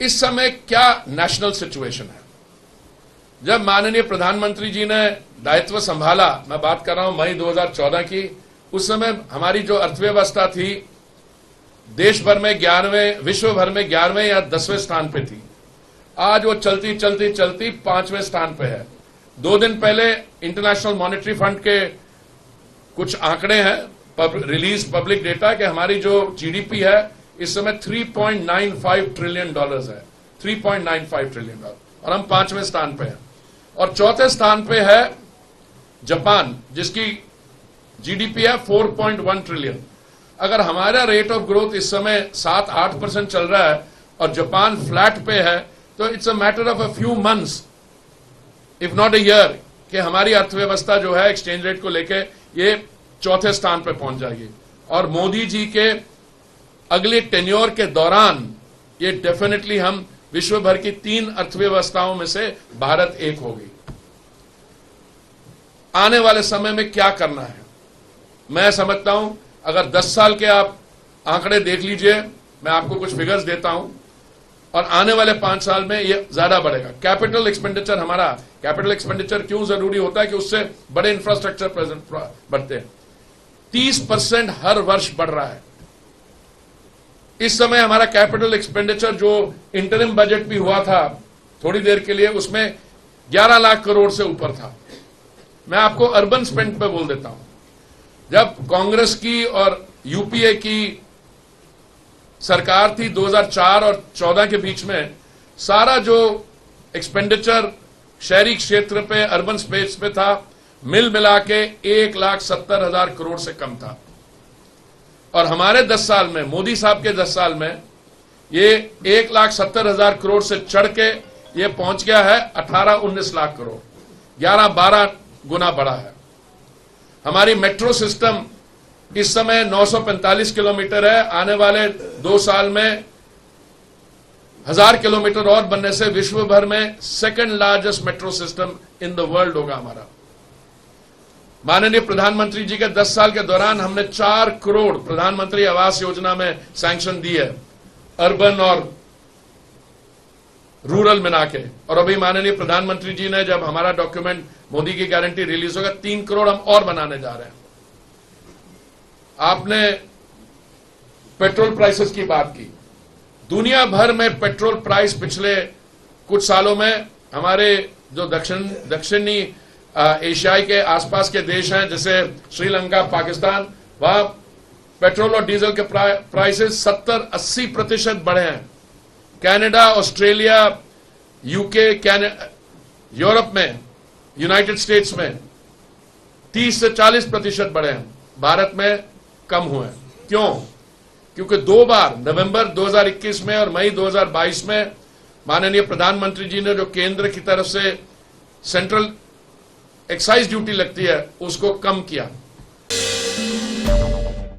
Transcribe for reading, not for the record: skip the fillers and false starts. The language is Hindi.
इस समय क्या नेशनल सिचुएशन है। जब माननीय प्रधानमंत्री जी ने दायित्व संभाला, मैं बात कर रहा हूं मई 2014 की, उस समय हमारी जो अर्थव्यवस्था थी देश भर में 11वें, विश्व भर में 11वें या 10वें स्थान पे थी। आज वो चलती चलती चलती 5वें स्थान पे है। 2 दिन पहले इंटरनेशनल मॉनेटरी फंड के कुछ आंकड़े हैं, रिलीज पब्लिक डेटा, कि हमारी जो जीडीपी है इस समय $3.95 ट्रिलियन है, $3.95 ट्रिलियन, और हम 5वें स्थान पे हैं। और चौथे स्थान पे है जापान, जिसकी जीडीपी है 4.1 ट्रिलियन। अगर हमारा रेट ऑफ ग्रोथ इस समय 7-8% चल रहा है और जापान फ्लैट पे है, तो it's a matter of a few months if not a year कि हमारी अर्थव्यवस्था जो है एक्सचेंज रेट को लेके ये चौथे स्थान पे पहुंच जाएगी। और मोदी जी के अगले टेन्योर के दौरान ये डेफिनेटली हम विश्व भर की 3 अर्थव्यवस्थाओं में से भारत एक होगी। आने वाले समय में क्या करना है, मैं समझता हूं अगर 10 साल के आप आंकड़े देख लीजिए, मैं आपको कुछ फिगर्स देता हूं, और आने वाले 5 साल में ये ज्यादा बढ़ेगा। कैपिटल एक्सपेंडिचर, हमारा कैपिटल एक्सपेंडिचर क्यों जरूरी होता है कि उससे बड़े इंफ्रास्ट्रक्चर प्रेजेंट बढ़ते हैं। 30% हर वर्ष बढ़ रहा है। इस समय हमारा कैपिटल एक्सपेंडिचर जो इंटरिम बजट भी हुआ था थोड़ी देर के लिए, उसमें 11 लाख करोड़ से ऊपर था। मैं आपको अर्बन स्पेंड पे बोल देता हूं। जब कांग्रेस की और यूपीए की सरकार थी 2004 और 14 के बीच में, सारा जो एक्सपेंडिचर शहरी क्षेत्र पे, अर्बन स्पेस पे था, मिल मिला के 1,70,000 करोड़ से कम था। और हमारे 10 साल में, मोदी साहब के 10 साल में, ये 1,70,000 करोड़ से चढ़ के ये पहुंच गया है 18-19 लाख करोड़, 11-12 गुना बढ़ा है। हमारी मेट्रो सिस्टम इस समय 945 किलोमीटर है, आने वाले 2 साल में 1000 किलोमीटर और बनने से विश्व भर में second largest metro system in the world होगा हमारा। माननीय प्रधानमंत्री जी के 10 साल के दौरान हमने 4 करोड़ प्रधानमंत्री आवास योजना में सैंक्शन दी है, अर्बन और रूरल मिला के। और अभी माननीय प्रधानमंत्री जी ने, जब हमारा डॉक्यूमेंट मोदी की गारंटी रिलीज होगा, 3 करोड़ हम और बनाने जा रहे हैं। आपने पेट्रोल प्राइसेस की बात की। दुनिया भर में पेट्रोल प्राइस पिछले कुछ सालों में, हमारे जो दक्षिणी एशियाई के आसपास के देश हैं जैसे श्रीलंका, पाकिस्तान, वहां पेट्रोल और डीजल के प्राइसेस 70-80% बढ़े हैं। कनाडा, ऑस्ट्रेलिया, यूके, यूरोप में, यूनाइटेड स्टेट्स में 30 से 40% बढ़े हैं। भारत में कम हुए हैं। क्यों? क्योंकि 2 बार, नवंबर 2021 में और मई 2022 में, माननीय प्रधानमंत्री जी ने जो केंद्र की तरफ से सेंट्रल एक्साइज ड्यूटी लगती है उसको कम किया।